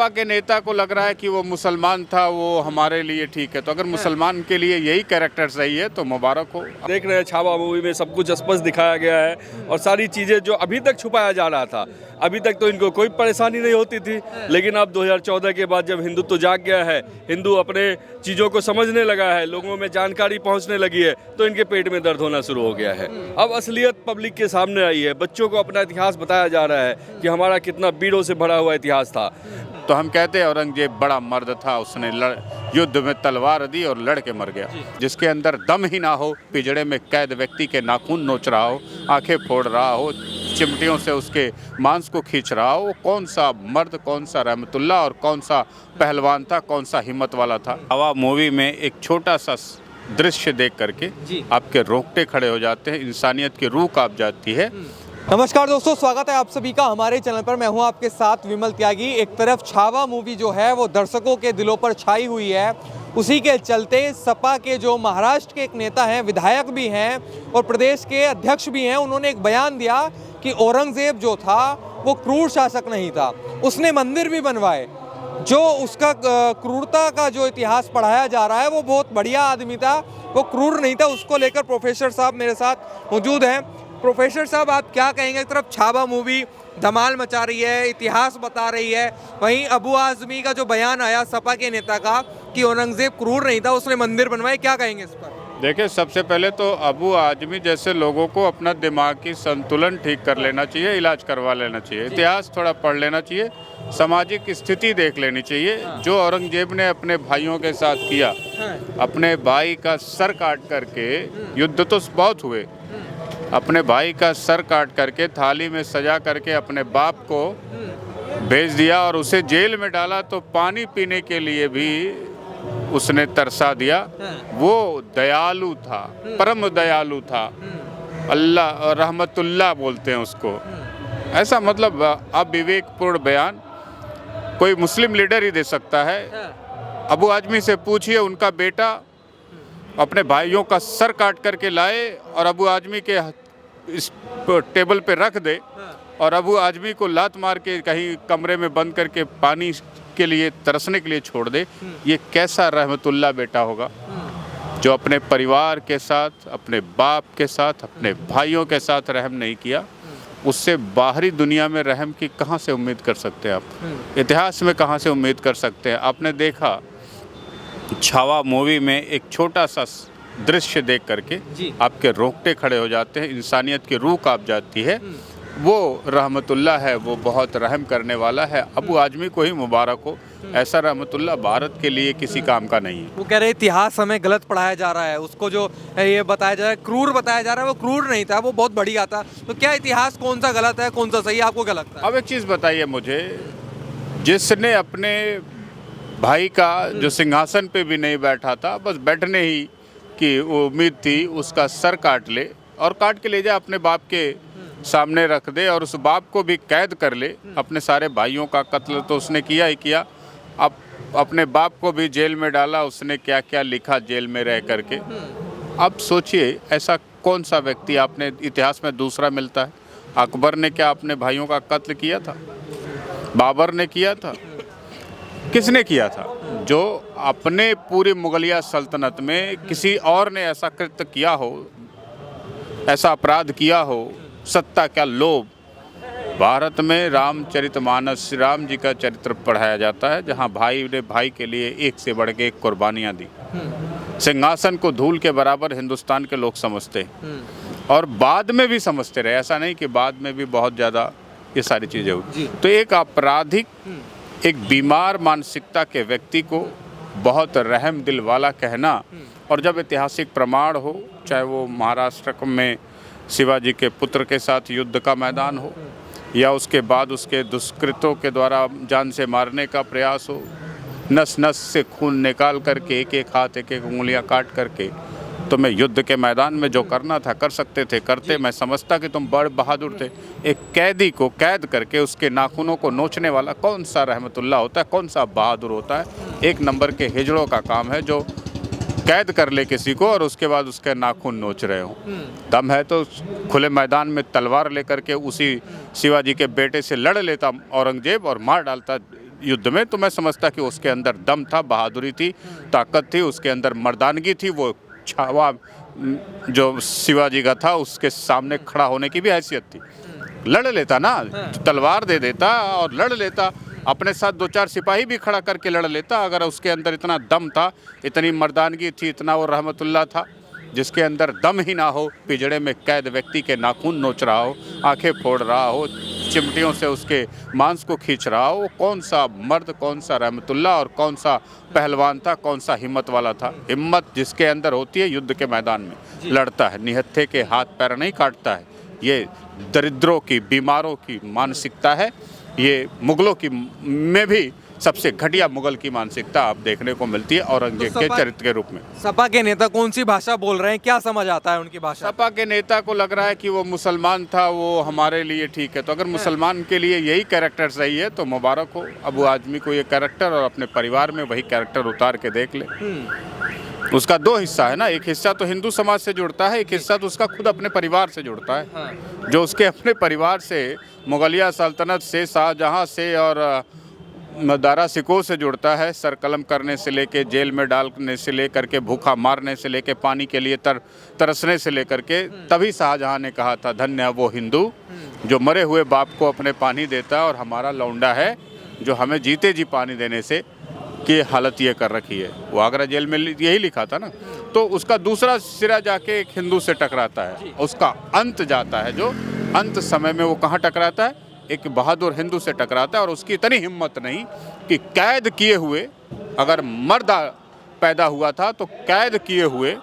सपा के नेता को लग रहा है कि वो मुसलमान था, वो हमारे लिए ठीक है। तो अगर मुसलमान के लिए यही कैरेक्टर सही है तो मुबारक हो। देख रहे हैं छावा मूवी में सब कुछ स्पष्ट दिखाया गया है और सारी चीज़ें जो अभी तक छुपाया जा रहा था, अभी तक तो इनको कोई परेशानी नहीं होती थी, लेकिन अब 2014 के बाद जब हिंदुत्व जाग गया है, हिंदू अपने चीज़ों को समझने लगा है, लोगों में जानकारी पहुंचने लगी है, तो इनके पेट में दर्द होना शुरू हो गया है। अब असलियत पब्लिक के सामने आई है, बच्चों को अपना इतिहास बताया जा रहा है कि हमारा कितना वीरों से भरा हुआ इतिहास था। तो हम कहते हैं औरंगजेब बड़ा मर्द था, उसने युद्ध में तलवार दी और लड़ के मर गया। जिसके अंदर दम ही ना हो, पिंजड़े में कैद व्यक्ति के नाखून नोच रहा हो, आंखें फोड़ रहा हो, चिमटियों से उसके मांस को खींच रहा हो, वो कौन सा मर्द, कौन सा रहमतुल्लाह और कौन सा पहलवान था, कौन सा हिम्मत वाला था। छावा मूवी में एक छोटा सा दृश्य देख करके आपके रोंगटे खड़े हो जाते हैं, इंसानियत की रूह कांप जाती है। नमस्कार दोस्तों, स्वागत है आप सभी का हमारे चैनल पर। मैं हूं आपके साथ विमल त्यागी। एक तरफ छावा मूवी जो है वो दर्शकों के दिलों पर छाई हुई है, उसी के चलते सपा के जो महाराष्ट्र के एक नेता हैं, विधायक भी हैं और प्रदेश के अध्यक्ष भी हैं, उन्होंने एक बयान दिया कि औरंगजेब जो था वो क्रूर शासक नहीं था, उसने मंदिर भी बनवाए। जो उसका क्रूरता का जो इतिहास पढ़ाया जा रहा है वो बहुत बढ़िया आदमी था, वो क्रूर नहीं था। उसको लेकर प्रोफेसर साहब मेरे साथ मौजूद हैं। प्रोफेसर साहब, आप क्या कहेंगे? एक तरफ छावा मूवी धमाल मचा रही है, इतिहास बता रही है, वहीं अबू आजमी का जो बयान आया सपा के नेता का कि औरंगजेब क्रूर नहीं था, उसने मंदिर बनवाए, क्या कहेंगे इस पर? देखिए, सबसे पहले तो अबू आजमी जैसे लोगों को अपना दिमागी संतुलन ठीक कर लेना चाहिए, इलाज करवा लेना चाहिए, इतिहास थोड़ा पढ़ लेना चाहिए, सामाजिक स्थिति देख लेनी चाहिए। जो औरंगजेब ने अपने भाइयों के साथ किया, अपने भाई का सर काट करके, युद्ध तो बहुत हुए, अपने भाई का सर काट करके थाली में सजा करके अपने बाप को भेज दिया और उसे जेल में डाला, तो पानी पीने के लिए भी उसने तरसा दिया। वो दयालु था, परम दयालु था, अल्लाह रहमतुल्लाह बोलते हैं उसको। ऐसा मतलब अविवेकपूर्ण बयान कोई मुस्लिम लीडर ही दे सकता है। अबू आजमी से पूछिए, उनका बेटा अपने भाइयों का सर काट करके लाए और अबू आजमी के इस टेबल पे रख दे और अबू आजमी को लात मार के कहीं कमरे में बंद करके पानी के लिए तरसने के लिए छोड़ दे। ये कैसा रहमतुल्लाह बेटा होगा जो अपने परिवार के साथ, अपने बाप के साथ, अपने भाइयों के साथ रहम नहीं किया। उससे बाहरी दुनिया में रहम की कहाँ से उम्मीद कर सकते हैं आप? इतिहास में कहाँ से उम्मीद कर सकते हैं? आपने देखा छावा मूवी में एक छोटा सा दृश्य देख करके आपके रोंगटे खड़े हो जाते हैं, इंसानियत की रूह कांप जाती है। वो रहमतुल्लाह है, वो बहुत रहम करने वाला है। अबू आजमी को ही मुबारक हो। ऐसा रहमतुल्लाह भारत के लिए किसी काम का नहीं है। वो कह रहे इतिहास हमें गलत पढ़ाया जा रहा है, उसको जो ये बताया जा रहा है क्रूर बताया जा रहा है, वो क्रूर नहीं था, वो बहुत बढ़िया था। तो क्या इतिहास कौन सा गलत है, कौन सा सही है, आपको क्या लगता है? अब एक चीज़ बताइए मुझे, जिसने अपने भाई का जो सिंहासन पे भी नहीं बैठा था, बस बैठने ही की उम्मीद थी, उसका सर काट ले और काट के ले जाए अपने बाप के सामने रख दे और उस बाप को भी कैद कर ले। अपने सारे भाइयों का कत्ल तो उसने किया ही किया, अब अपने बाप को भी जेल में डाला। उसने क्या क्या लिखा जेल में रह करके। अब सोचिए, ऐसा कौन सा व्यक्ति आपने इतिहास में दूसरा मिलता है? अकबर ने क्या अपने भाइयों का कत्ल किया था? बाबर ने किया था? किसने किया था? जो अपने पूरी मुगलिया सल्तनत में किसी और ने ऐसा कृत्य किया हो, ऐसा अपराध किया हो, सत्ता क्या लोभ। भारत में रामचरितमानस, श्री राम जी का चरित्र पढ़ाया जाता है, जहां भाई ने भाई के लिए एक से बढ़ के एक कुर्बानियां दी। सिंहासन को धूल के बराबर हिंदुस्तान के लोग समझते और बाद में भी समझते रहे। ऐसा नहीं कि बाद में भी बहुत ज़्यादा ये सारी चीज़ें हुई। तो एक आपराधिक, एक बीमार मानसिकता के व्यक्ति को बहुत रहम दिल वाला कहना, और जब ऐतिहासिक प्रमाण हो, चाहे वो महाराष्ट्र में शिवाजी के पुत्र के साथ युद्ध का मैदान हो या उसके बाद उसके दुष्कृतों के द्वारा जान से मारने का प्रयास हो, नस नस से खून निकाल करके एक एक हाथ, एक एक उंगलियां काट करके, तो मैं युद्ध के मैदान में जो करना था कर सकते थे, करते। मैं समझता कि तुम बड़े बहादुर थे। एक कैदी को कैद करके उसके नाखूनों को नोचने वाला कौन सा रहमतुल्लाह होता है, कौन सा बहादुर होता है? एक नंबर के हिजड़ों का काम है जो कैद कर ले किसी को और उसके बाद उसके नाखून नोच रहे हो। दम है तो खुले मैदान में तलवार लेकर के उसी शिवाजी के बेटे से लड़ लेता औरंगजेब और मार डालता युद्ध में, तो मैं समझता कि उसके अंदर दम था, बहादुरी थी, ताकत थी, उसके अंदर मर्दानगी थी। वो छावा जो शिवाजी का था उसके सामने खड़ा होने की भी हैसियत थी। लड़ लेता ना, तलवार दे देता और लड़ लेता, अपने साथ 2-4 सिपाही भी खड़ा करके लड़ लेता। अगर उसके अंदर इतना दम था, इतनी मर्दानगी थी, इतना वो रहमतुल्लाह था, जिसके अंदर दम ही ना हो, पिंजड़े में कैद व्यक्ति के नाखून नोच रहा हो, आंखें फोड़ रहा हो, चिमटियों से उसके मांस को खींच रहा हो, कौन सा मर्द, कौन सा रहमतुल्लाह और कौन सा पहलवान था, कौन सा हिम्मत वाला था। हिम्मत जिसके अंदर होती है युद्ध के मैदान में लड़ता है, निहत्थे के हाथ पैर नहीं काटता है। ये दरिद्रों की, बीमारों की मानसिकता है। ये मुगलों की में भी सबसे घटिया मुगल की मानसिकता आप देखने को मिलती है औरंगजेब के चरित्र के रूप में। सपा के नेता कौन सी भाषा बोल रहे हैं, क्या समझ आता है उनकी भाषा? सपा के नेता को लग रहा है कि वो मुसलमान था, वो हमारे लिए ठीक है। तो अगर मुसलमान के लिए यही कैरेक्टर सही है तो मुबारक हो अबू आजमी को ये कैरेक्टर, और अपने परिवार में वही कैरेक्टर उतार के देख ले। उसका 2 हिस्सा है ना, एक हिस्सा तो हिंदू समाज से जुड़ता है, एक हिस्सा तो उसका खुद अपने परिवार से जुड़ता है। जो उसके अपने परिवार से, मुगलिया सल्तनत से, शाहजहाँ से और दारा सिकोह से जुड़ता है। सर कलम करने से लेके, जेल में डालने से लेकर के, भूखा मारने से लेके, पानी के लिए तरसने से लेकर के। तभी शाहजहाँ ने कहा था, धन्य है वो हिंदू जो मरे हुए बाप को अपने पानी देता, और हमारा लौंडा है जो हमें जीते जी पानी देने से की हालत ये कर रखी है। वो आगरा जेल में यही लिखा था ना। तो उसका दूसरा सिरा जाके एक हिंदू से टकराता है, उसका अंत जाता है, जो अंत समय में वो कहाँ टकराता है, एक बहादुर हिंदू से टकराता है। और उसकी इतनी हिम्मत नहीं कि कैद किए हुए, अगर मर्द पैदा हुआ था तो कैद किए हुए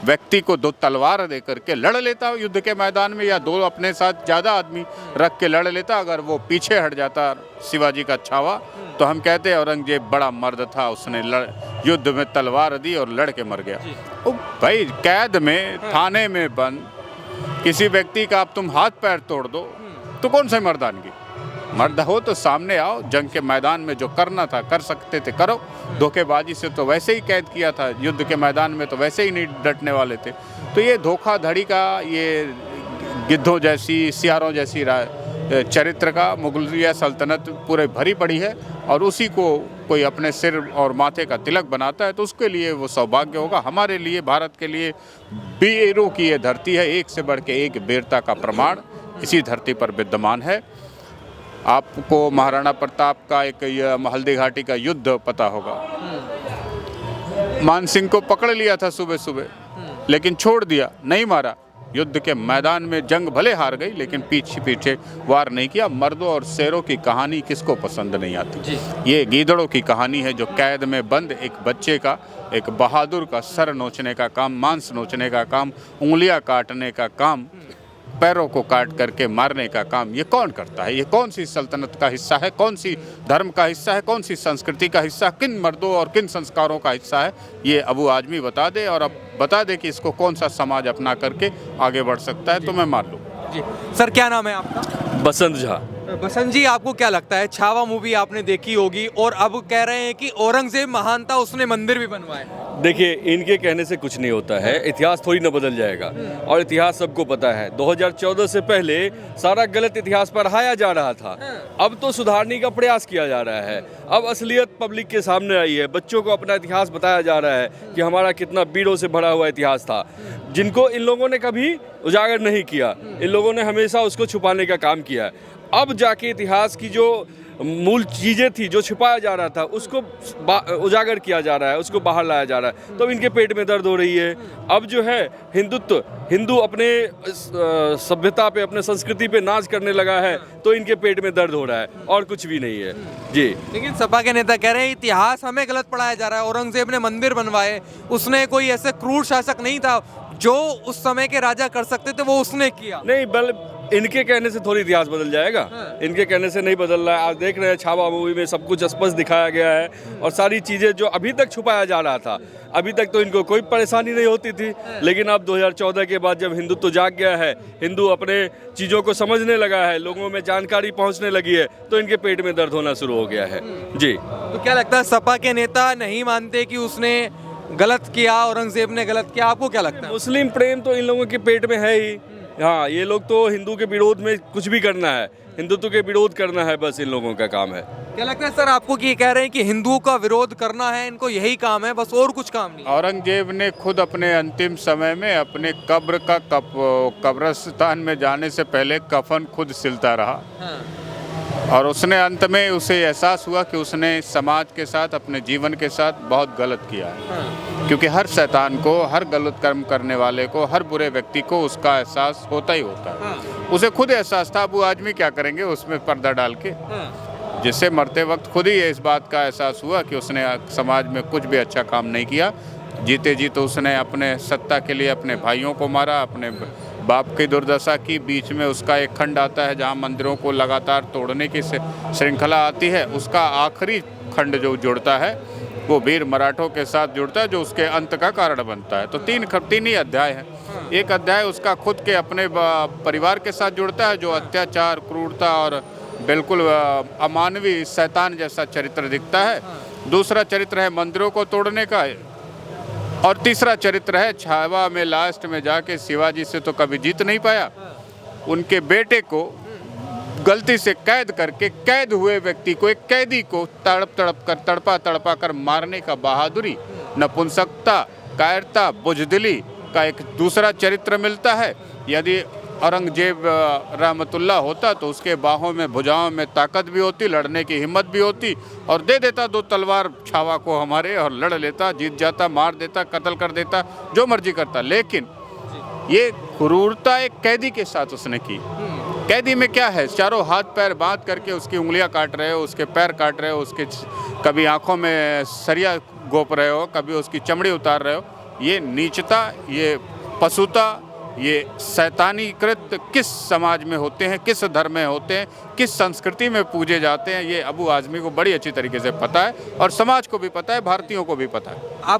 व्यक्ति को 2 तलवार दे करके लड़ लेता युद्ध के मैदान में, या 2 अपने साथ ज़्यादा आदमी रख के लड़ लेता। अगर वो पीछे हट जाता शिवाजी का छावा, तो हम कहते हैं औरंगजेब बड़ा मर्द था, उसने युद्ध में तलवार दी और लड़ के मर गया। भाई कैद में, थाने में बंद किसी व्यक्ति का आप तुम हाथ पैर तोड़ दो तो कौन सा मर्दानगी? मर्द हो तो सामने आओ, जंग के मैदान में जो करना था कर सकते थे करो। धोखेबाजी से तो वैसे ही कैद किया था, युद्ध के मैदान में तो वैसे ही नहीं डटने वाले थे। तो ये धोखाधड़ी का, ये गिद्धों जैसी, सियारों जैसी चरित्र का मुगलिया सल्तनत पूरे भरी पड़ी है, और उसी को कोई अपने सिर और माथे का तिलक बनाता है तो उसके लिए वो सौभाग्य होगा। हमारे लिए, भारत के लिए वीरों की ये धरती है, एक से बढ़ के एक वीरता का प्रमाण इसी धरती पर विद्यमान है। आपको महाराणा प्रताप का एक हल्दी घाटी का युद्ध पता होगा। मानसिंह को पकड़ लिया था सुबह सुबह, लेकिन छोड़ दिया, नहीं मारा। युद्ध के मैदान में जंग भले हार गई, लेकिन पीछे पीछे वार नहीं किया। मर्दों और शेरों की कहानी किसको पसंद नहीं आती? ये गीदड़ों की कहानी है जो कैद में बंद एक बच्चे का, एक बहादुर का सर नोचने का काम, मांस नोचने का काम, उंगलियां काटने का काम, पैरों को काट करके मारने का काम ये कौन करता है? ये कौन सी सल्तनत का हिस्सा है? कौन सी धर्म का हिस्सा है? कौन सी संस्कृति का हिस्सा? किन मर्दों और किन संस्कारों का हिस्सा है? ये अबू आजमी बता दे, और अब बता दे कि इसको कौन सा समाज अपना करके आगे बढ़ सकता है, तो मैं मान लूँ। जी सर, क्या नाम है आपका? बसंत झा। बसंत जी, आपको क्या लगता है, छावा मूवी आपने देखी होगी और अब कह रहे हैं कि औरंगजेब महान था, उसने मंदिर भी बनवाए। देखिए, इनके कहने से कुछ नहीं होता है, इतिहास थोड़ी ना बदल जाएगा, और इतिहास सबको पता है। 2014 से पहले सारा गलत इतिहास पढ़ाया जा रहा था, अब तो सुधारने का प्रयास किया जा रहा है। अब असलियत पब्लिक के सामने आई है, बच्चों को अपना इतिहास बताया जा रहा है कि हमारा कितना वीरों से भरा हुआ इतिहास था, जिनको इन लोगों ने कभी उजागर नहीं किया। इन लोगों ने हमेशा उसको छुपाने का काम किया है। अब जाके इतिहास की जो मूल चीज़ें थी, जो छिपाया जा रहा था, उसको उजागर किया जा रहा है, उसको बाहर लाया जा रहा है। तो इनके पेट में दर्द हो रही है। अब जो है हिंदू अपने सभ्यता पे, अपने संस्कृति पे नाच करने लगा है, तो इनके पेट में दर्द हो रहा है, और कुछ भी नहीं है जी। लेकिन सपा के नेता कह रहे हैं इतिहास हमें गलत पढ़ाया जा रहा है। औरंगजेब ने मंदिर बनवाए, उसने कोई ऐसे क्रूर शासक नहीं था, जो उस समय के राजा कर सकते थे वो उसने किया। नहीं, बल इनके कहने से थोड़ी इतिहास बदल जाएगा। इनके कहने से नहीं बदल रहा है। आज देख रहे हैं छावा मूवी में सब कुछ स्पष्ट दिखाया गया है, और सारी चीज़ें जो अभी तक छुपाया जा रहा था, अभी तक तो इनको कोई परेशानी नहीं होती थी, लेकिन अब 2014 के बाद जब हिंदुत्व जाग गया है, हिंदू अपने चीज़ों को समझने लगा है, लोगों में जानकारी पहुंचने लगी है, तो इनके पेट में दर्द होना शुरू हो गया है जी। तो क्या लगता है, सपा के नेता नहीं मानते कि उसने गलत किया, औरंगजेब ने गलत किया? आपको क्या लगता है? मुस्लिम प्रेम तो इन लोगों के पेट में है ही, हाँ, ये लोग तो हिंदू के विरोध में कुछ भी करना है, हिंदुत्व के विरोध करना है, बस इन लोगों का काम है। क्या लगता है सर आपको कि ये कह रहे हैं कि हिंदुओं का विरोध करना है, इनको यही काम है, बस और कुछ काम नहीं? औरंगजेब ने खुद अपने अंतिम समय में अपने कब्र का कब्रिस्तान में जाने से पहले कफन खुद सिलता रहा। और उसने अंत में उसे एहसास हुआ कि उसने समाज के साथ, अपने जीवन के साथ बहुत गलत किया है। क्योंकि हर शैतान को, हर गलत कर्म करने वाले को, हर बुरे व्यक्ति को उसका एहसास होता ही होता है। उसे खुद एहसास था, अब वो आदमी क्या करेंगे उसमें पर्दा डाल के, जिससे मरते वक्त खुद ही इस बात का एहसास हुआ कि उसने समाज में कुछ भी अच्छा काम नहीं किया। जीते जी तो उसने अपने सत्ता के लिए अपने भाइयों को मारा, अपने बाप की दुर्दशा की। बीच में उसका एक खंड आता है जहाँ मंदिरों को लगातार तोड़ने की श्रृंखला आती है। उसका आखिरी खंड जो जुड़ता है वो वीर मराठों के साथ जुड़ता है, जो उसके अंत का कारण बनता है। तो तीन ही अध्याय है। एक अध्याय उसका खुद के अपने परिवार के साथ जुड़ता है, जो अत्याचार, क्रूरता और बिल्कुल अमानवीय शैतान जैसा चरित्र दिखता है। दूसरा चरित्र है मंदिरों को तोड़ने का, और तीसरा चरित्र है छावा में लास्ट में जाके शिवाजी से तो कभी जीत नहीं पाया, उनके बेटे को गलती से कैद करके, कैद हुए व्यक्ति को, एक कैदी को तड़पा कर मारने का बहादुरी, नपुंसकता, कायरता, बुजदिली का एक दूसरा चरित्र मिलता है। यदि औरंगजेब रहमतुल्लाह होता तो उसके बाहों में, भुजाओं में ताकत भी होती, लड़ने की हिम्मत भी होती, और दे देता 2 तलवार छावा को हमारे, और लड़ लेता, जीत जाता, मार देता, कत्ल कर देता, जो मर्जी करता। लेकिन ये क्रूरता एक कैदी के साथ उसने की। कैदी में क्या है, चारों हाथ पैर बांध करके उसकी उंगलियां काट रहे हो, उसके पैर काट रहे हो, उसके कभी आंखों में सरिया गोप रहे हो, कभी उसकी चमड़ी उतार रहे हो। ये नीचता, ये पशुता, ये शैतानी कृत्य किस समाज में होते हैं, किस धर्म में होते हैं, किस संस्कृति में पूजे जाते हैं, ये अबू आज़मी को बड़ी अच्छी तरीके से पता है, और समाज को भी पता है, भारतीयों को भी पता है। आप